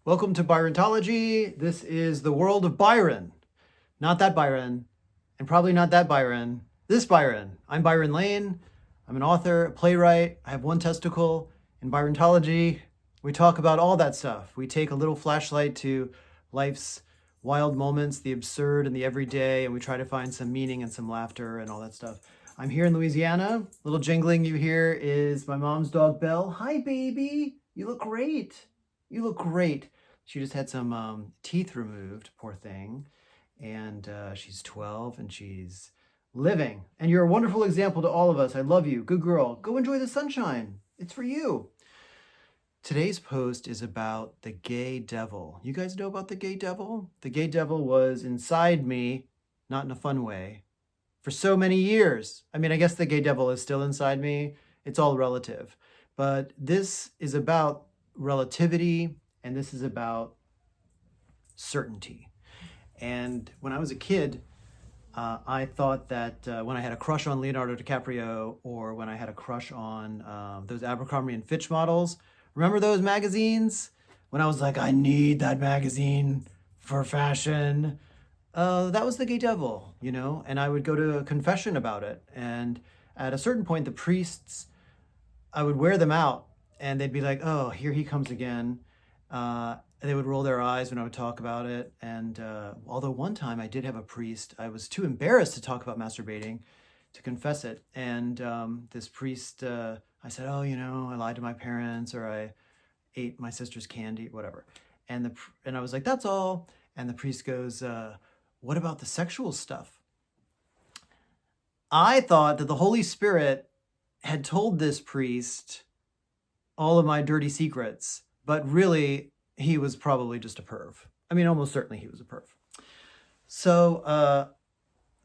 Welcome to Byrontology. This is the world of Byron. Not that Byron, and probably not that Byron. This Byron. I'm Byron Lane. I'm an author, a playwright. I have one testicle. In Byrontology, we talk about all that stuff. We take a little flashlight to life's wild moments, the absurd and the everyday, and we try to find some meaning and some laughter and all that stuff. I'm here in Louisiana. Little jingling you hear is my mom's dog, Belle. Hi, baby. You look great. You look great. She just had some teeth removed, poor thing. And she's 12 and she's living. And you're a wonderful example to all of us. I love you. Good girl. Go enjoy the sunshine. It's for you. Today's post is about the gay devil. You guys know about the gay devil? The gay devil was inside me, not in a fun way, for so many years. I mean, I guess the gay devil is still inside me. It's all relative. But this is about relativity, and this is about certainty. And when I was a kid, I thought that when I had a crush on Leonardo DiCaprio, or when I had a crush on those Abercrombie and Fitch models, remember those magazines? When I was like, I need that magazine for fashion. That was the gay devil, you know? And I would go to a confession about it. And at a certain point, the priests, I would wear them out and they'd be like, oh, here he comes again. They would roll their eyes when I would talk about it. And although one time I did have a priest, I was too embarrassed to talk about masturbating, to confess it. And this priest, I said, oh, you know, I lied to my parents, or I ate my sister's candy, whatever. And I was like, that's all. And the priest goes, what about the sexual stuff? I thought that the Holy Spirit had told this priest all of my dirty secrets, but really he was probably just a perv. I mean, almost certainly he was a perv. So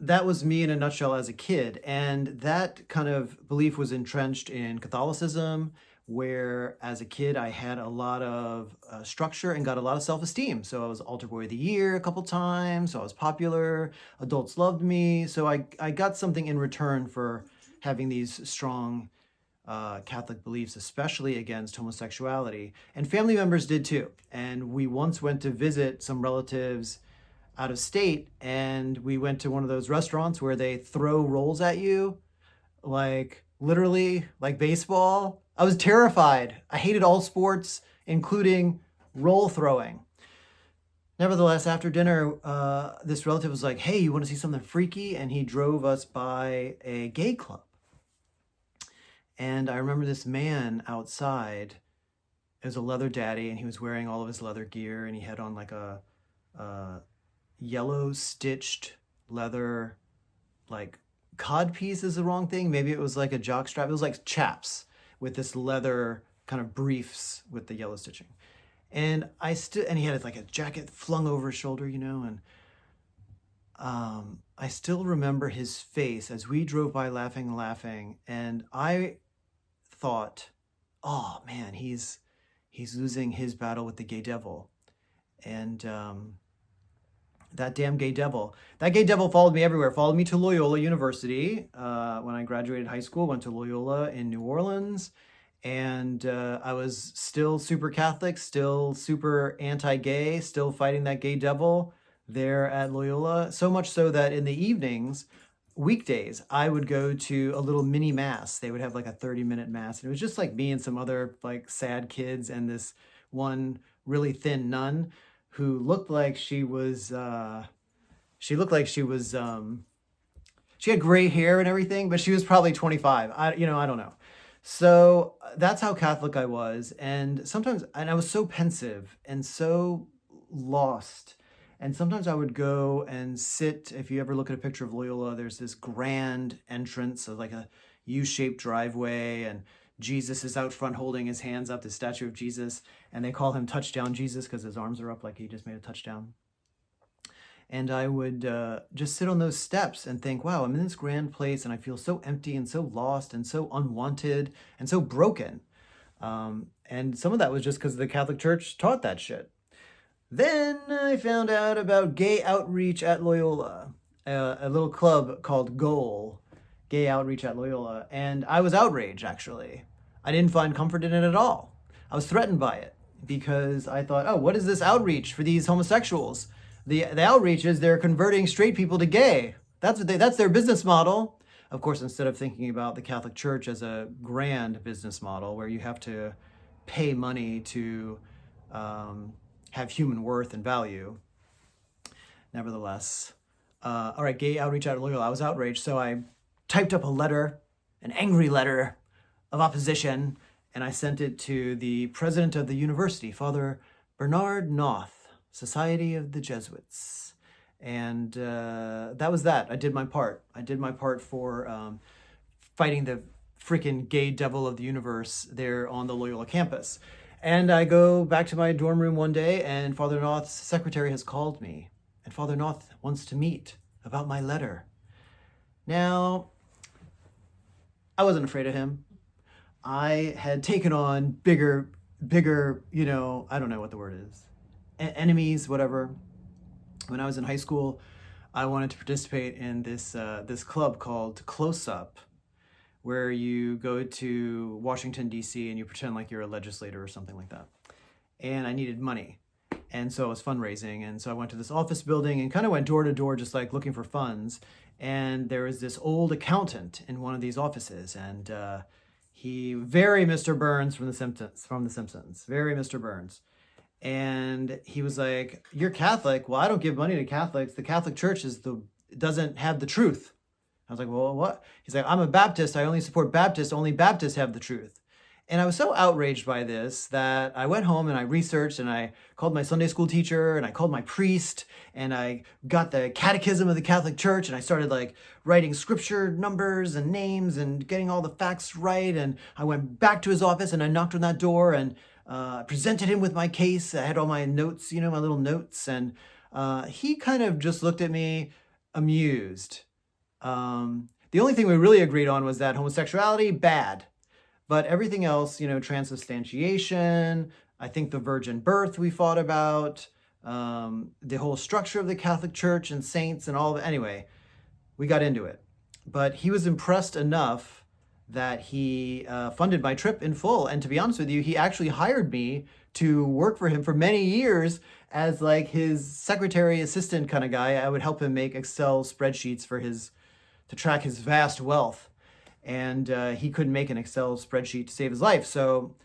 that was me in a nutshell as a kid. And that kind of belief was entrenched in Catholicism, where as a kid I had a lot of structure and got a lot of self-esteem. So I was altar boy of the year a couple times, so I was popular, adults loved me. So I got something in return for having these strong Catholic beliefs, especially against homosexuality. And family members did too. And we once went to visit some relatives out of state, and we went to one of those restaurants where they throw rolls at you, like literally like baseball. I was terrified. I hated all sports, including roll throwing. Nevertheless, after dinner, this relative was like, hey, you want to see something freaky? And he drove us by a gay club. And I remember this man outside. It was a leather daddy, and he was wearing all of his leather gear, and he had on like a yellow stitched leather, like codpiece is the wrong thing. Maybe it was like a jock strap. It was like chaps with this leather kind of briefs with the yellow stitching. And and he had like a jacket flung over his shoulder, you know, and I still remember his face as we drove by laughing, and I thought, oh man, he's losing his battle with the gay devil. And that damn gay devil. That gay devil followed me everywhere. Followed me to Loyola University. When I graduated high school, went to Loyola in New Orleans. And I was still super Catholic, still super anti-gay, still fighting that gay devil there at Loyola. So much so that in the evenings, weekdays, I would go to a little mini mass. They would have like a 30-minute mass. And it was just like me and some other like sad kids and this one really thin nun who looked like she had gray hair and everything, but she was probably 25. I don't know. So that's how Catholic I was. And I was so pensive and so lost. And sometimes I would go and sit. If you ever look at a picture of Loyola, there's this grand entrance of like a U-shaped driveway, and Jesus is out front holding his hands up, the statue of Jesus, and they call him Touchdown Jesus because his arms are up like he just made a touchdown. And I would just sit on those steps and think, wow, I'm in this grand place and I feel so empty and so lost and so unwanted and so broken. And some of that was just because the Catholic Church taught that shit. Then I found out about gay outreach at Loyola, a little club called Goal, Gay Outreach at Loyola. And I was outraged, actually. I didn't find comfort in it at all. I was threatened by it. because I thought, oh, what is this outreach for these homosexuals? The outreach is they're converting straight people to gay. That's their business model. Of course, instead of thinking about the Catholic Church as a grand business model where you have to pay money to have human worth and value. Nevertheless, all right, gay outreach out of Loyola. I was outraged, so I typed up a letter, an angry letter of opposition, and I sent it to the president of the university, Father Bernard Noth, Society of the Jesuits. And that was that. I did my part. I did my part for fighting the freaking gay devil of the universe there on the Loyola campus. And I go back to my dorm room one day, and Father Noth's secretary has called me. And Father Noth wants to meet about my letter. Now, I wasn't afraid of him. I had taken on bigger, you know, I don't know what the word is, enemies, whatever. When I was in high school, I wanted to participate in this club called Close Up, where you go to Washington, D.C., and you pretend like you're a legislator or something like that. And I needed money. And so I was fundraising. And so I went to this office building and kind of went door to door, just like looking for funds. And there was this old accountant in one of these offices. And he, very Mr. Burns from The Simpsons, very Mr. Burns. And he was like, "You're Catholic." "Well, I don't give money to Catholics. The Catholic Church doesn't have the truth." I was like, "Well, what?" He's like, "I'm a Baptist. I only support Baptists. Only Baptists have the truth." And I was so outraged by this that I went home and I researched, and I called my Sunday school teacher, and I called my priest, and I got the catechism of the Catholic Church, and I started like writing scripture numbers and names and getting all the facts right. And I went back to his office and I knocked on that door and presented him with my case. I had all my notes, you know, my little notes, and he kind of just looked at me amused. The only thing we really agreed on was that homosexuality, bad. But everything else, you know, transubstantiation, I think the virgin birth we fought about, the whole structure of the Catholic Church and saints and all of it. Anyway, we got into it. But he was impressed enough that he funded my trip in full. And to be honest with you, he actually hired me to work for him for many years as like his secretary assistant kind of guy. I would help him make Excel spreadsheets to track his vast wealth. And he couldn't make an Excel spreadsheet to save his life. So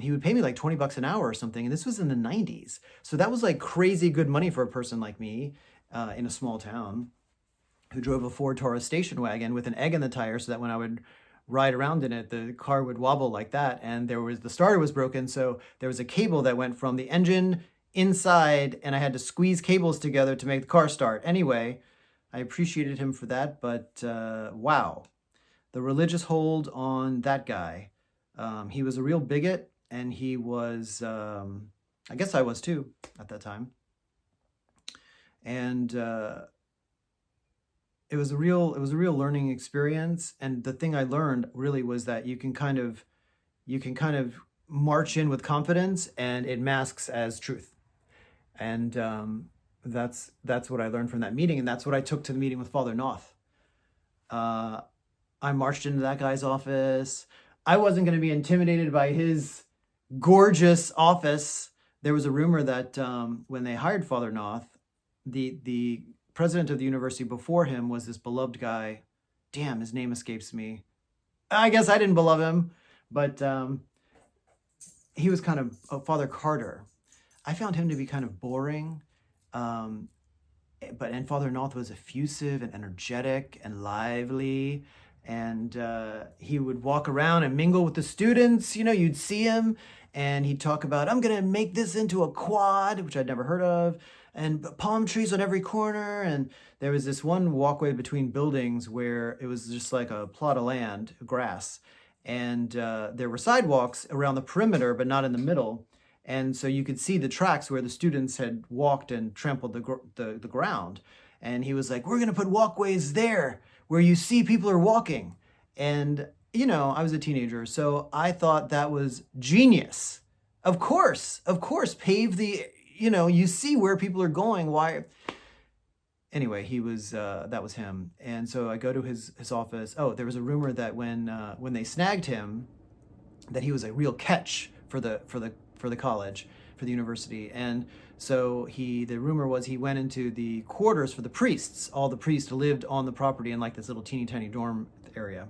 he would pay me like $20 an hour or something. And this was in the 90s. So that was like crazy good money for a person like me in a small town who drove a Ford Taurus station wagon with an egg in the tire so that when I would ride around in it, the car would wobble like that. And the starter was broken. So there was a cable that went from the engine inside, and I had to squeeze cables together to make the car start. Anyway, I appreciated him for that. But wow. The religious hold on that guy. He was a real bigot, and he was, I guess I was too at that time. And it was a real learning experience. And the thing I learned really was that you can kind of march in with confidence, and it masks as truth. And that's what I learned from that meeting, and that's what I took to the meeting with Father Noth. I marched into that guy's office. I wasn't going to be intimidated by his gorgeous office. There was a rumor that when they hired Father Noth, the president of the university before him was this beloved guy. Damn, his name escapes me. I guess I didn't beloved him, but he was kind of Father Carter. I found him to be kind of boring. And Father Noth was effusive and energetic and lively. And he would walk around and mingle with the students. You know, you'd see him and he'd talk about, "I'm going to make this into a quad," which I'd never heard of, and palm trees on every corner. And there was this one walkway between buildings where it was just like a plot of land, grass. And there were sidewalks around the perimeter, but not in the middle. And so you could see the tracks where the students had walked and trampled the ground. And he was like, "We're going to put walkways there where you see people are walking." And, you know, I was a teenager, so I thought that was genius. Of course, pave you see where people are going. Why? Anyway, that was him. And so I go to his office. Oh, there was a rumor that when they snagged him, that he was a real catch for the for the college, for the university. And so the rumor was he went into the quarters for the priests. All the priests lived on the property in like this little teeny tiny dorm area.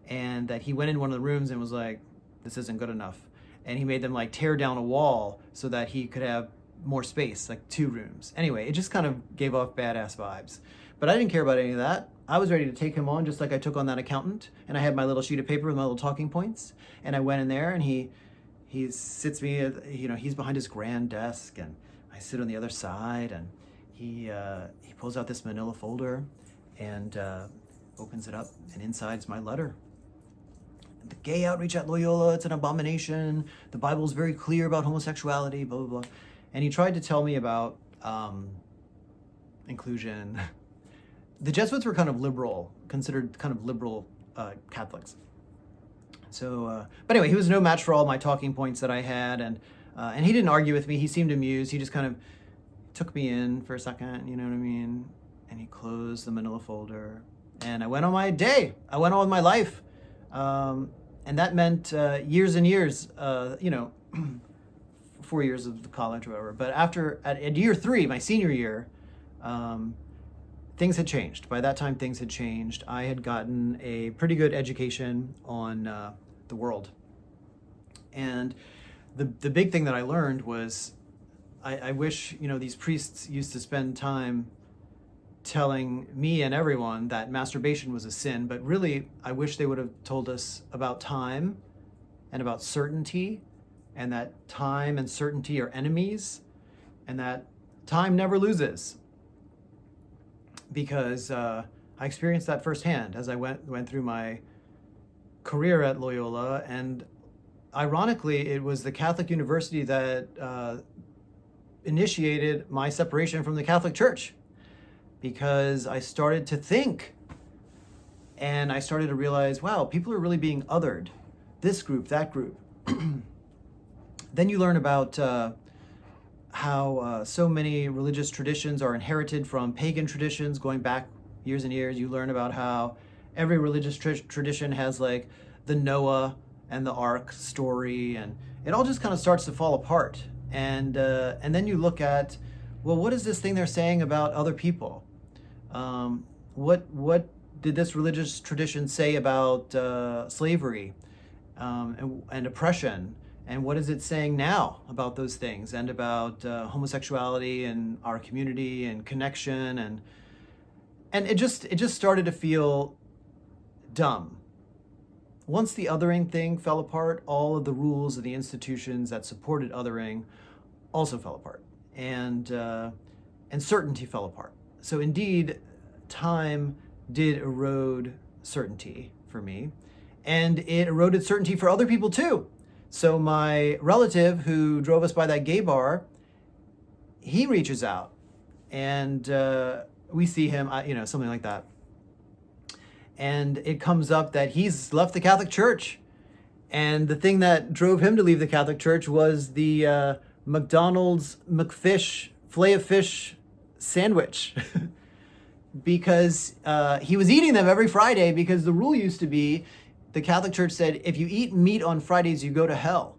And that he went in one of the rooms and was like, this isn't good enough. And he made them like tear down a wall so that he could have more space, like 2 rooms. Anyway, it just kind of gave off badass vibes. But I didn't care about any of that. I was ready to take him on just like I took on that accountant. And I had my little sheet of paper with my little talking points. And I went in there and he sits me, he's behind his grand desk and I sit on the other side, and he pulls out this manila folder and opens it up, and inside's my letter. The gay outreach at Loyola, it's an abomination. The Bible is very clear about homosexuality, blah, blah, blah. And he tried to tell me about inclusion. The Jesuits were kind of liberal, considered kind of liberal Catholics. So, but anyway, he was no match for all my talking points that I had, and he didn't argue with me. He seemed amused. He just kind of took me in for a second, you know what I mean? And he closed the manila folder, and I went on my day. I went on with my life. And that meant years and years, 4 years of the college or whatever. But at year 3, my senior year, things had changed. By that time, things had changed. I had gotten a pretty good education on the world. And the big thing that I learned was I wish, these priests used to spend time telling me and everyone that masturbation was a sin, but really, I wish they would have told us about time and about certainty, and that time and certainty are enemies, and that time never loses. Because I experienced that firsthand as I went through my career at Loyola, and ironically, it was the Catholic university that initiated my separation from the Catholic Church, because I started to think, and I started to realize, wow, people are really being othered. This group, that group. Then you learn about how so many religious traditions are inherited from pagan traditions going back years and years. You learn about how every religious tradition has like the Noah and the Ark story, and it all just kind of starts to fall apart. And then you look at, well, what is this thing they're saying about other people? What did this religious tradition say about slavery and oppression? And what is it saying now about those things, and about homosexuality and our community and connection, and it just started to feel dumb. Once the othering thing fell apart, all of the rules of the institutions that supported othering also fell apart, and certainty fell apart. So indeed, time did erode certainty for me, and it eroded certainty for other people too. So my relative who drove us by that gay bar, he reaches out, and we see him, something like that. And it comes up that he's left the Catholic Church. And the thing that drove him to leave the Catholic Church was the McDonald's McFish, Filet-O-Fish sandwich. Because he was eating them every Friday, because the rule used to be, the Catholic Church said, if you eat meat on Fridays, you go to hell.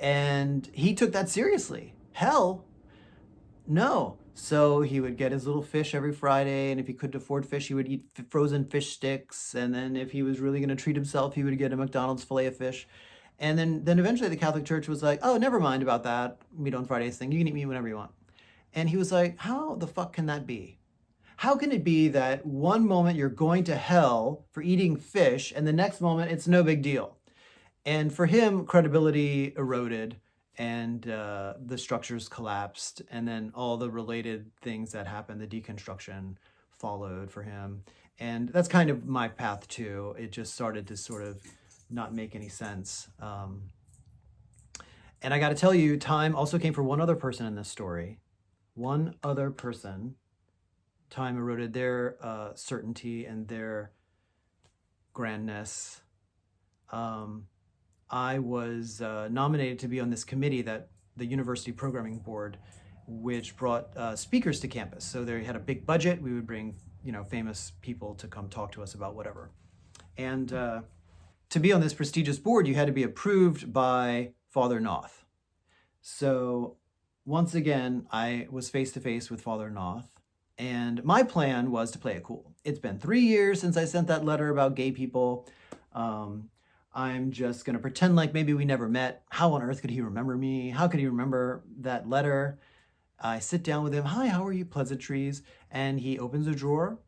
And he took that seriously. Hell? No. So he would get his little fish every Friday, and if he couldn't afford fish, he would eat frozen fish sticks. And then if he was really going to treat himself, he would get a McDonald's Filet-O-Fish. And then eventually the Catholic Church was like, oh, never mind about that meat on Fridays thing. You can eat meat whenever you want. And he was like, how the fuck can that be? How can it be that one moment you're going to hell for eating fish, and the next moment it's no big deal? And for him, credibility eroded, and the structures collapsed, and then all the related things that happened, the deconstruction followed for him. And that's kind of my path too. It just started to sort of not make any sense. And I got to tell you, time also came for one other person in this story. One other person. Time eroded their certainty and their grandness. I was nominated to be on this committee, that the university programming board, which brought speakers to campus. So they had a big budget. We would bring, famous people to come talk to us about whatever. And to be on this prestigious board, you had to be approved by Father Noth. So once again, I was face to face with Father Noth, and my plan was to play it cool. It's been 3 years since I sent that letter about gay people. I'm just going to pretend like maybe we never met. How on earth could he remember me? How could he remember that letter? I sit down with him. Hi, how are you? Pleasantries. And he opens a drawer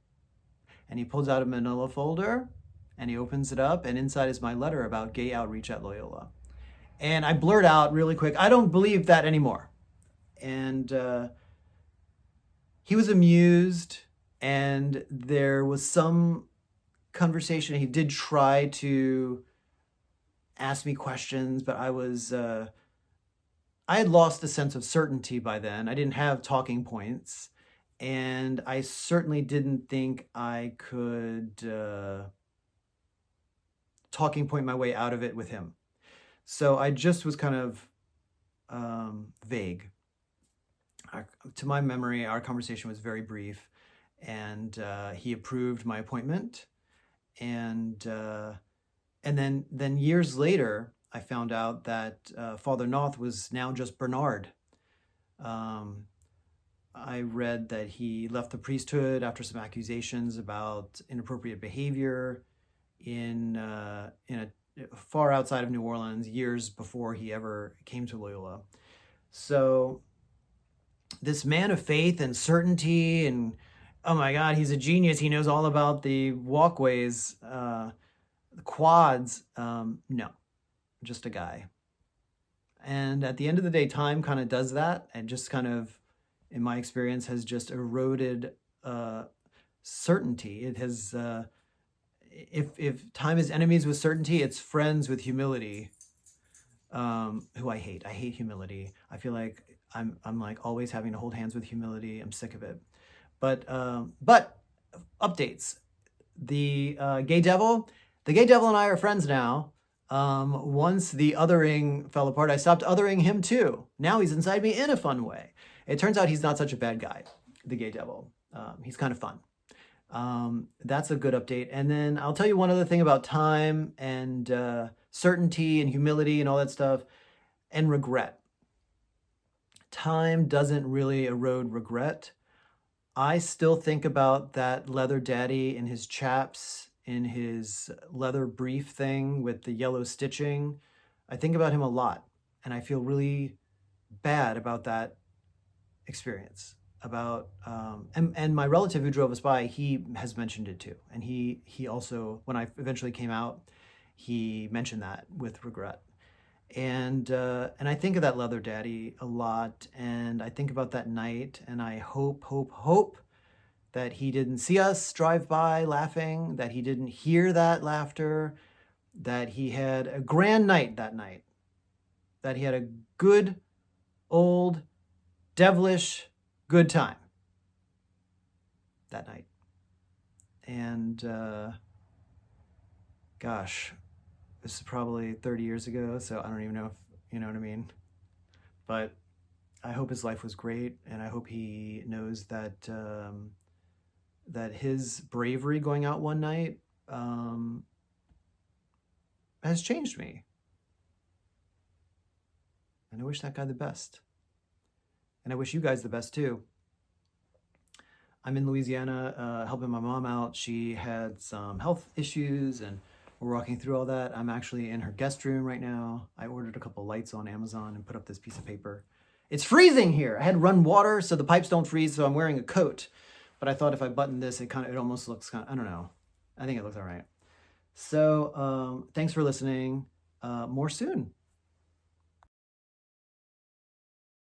and he pulls out a manila folder and he opens it up, and inside is my letter about gay outreach at Loyola. And I blurt out really quick, I don't believe that anymore. And he was amused, and there was some conversation. He did try to ask me questions, but I had lost the sense of certainty by then. I didn't have talking points, and I certainly didn't think I could talking point my way out of it with him. So I just was kind of vague. To my memory, our conversation was very brief, and he approved my appointment. And then years later, I found out that Father Noth was now just Bernard. I read that he left the priesthood after some accusations about inappropriate behavior in a far outside of New Orleans, years before he ever came to Loyola. So this man of faith and certainty, and oh my God, he's a genius. He knows all about the walkways, the quads. No, just a guy. And at the end of the day, time kind of does that, and just kind of, in my experience, has just eroded certainty. It has, if time is enemies with certainty, it's friends with humility, who I hate. I hate humility. I feel like I'm like always having to hold hands with humility. I'm sick of it. But updates. The gay devil and I are friends now. Once the othering fell apart, I stopped othering him too. Now he's inside me in a fun way. It turns out he's not such a bad guy, the gay devil. He's kind of fun. That's a good update. And then I'll tell you one other thing about time and certainty and humility and all that stuff, and regret. Time doesn't really erode regret. I still think about that leather daddy in his chaps, in his leather brief thing with the yellow stitching. I think about him a lot, and I feel really bad about that experience. About and my relative who drove us by, he has mentioned it too, and he also, when I eventually came out, he mentioned that with regret. And I think of that leather daddy a lot, and I think about that night, and I hope that he didn't see us drive by laughing, that he didn't hear that laughter, that he had a grand night that night, that he had a good, old, devilish, good time that night. And gosh, this is probably 30 years ago, so I don't even know if you know what I mean. But I hope his life was great, and I hope he knows that that his bravery going out one night has changed me. And I wish that guy the best. And I wish you guys the best too. I'm in Louisiana helping my mom out. She had some health issues, and we're walking through all that. I'm actually in her guest room right now. I ordered a couple lights on Amazon and put up this piece of paper. It's freezing here. I had run water so the pipes don't freeze, so I'm wearing a coat. But I thought if I button this, it almost looks kind of, I don't know. I think it looks all right. So thanks for listening. More soon.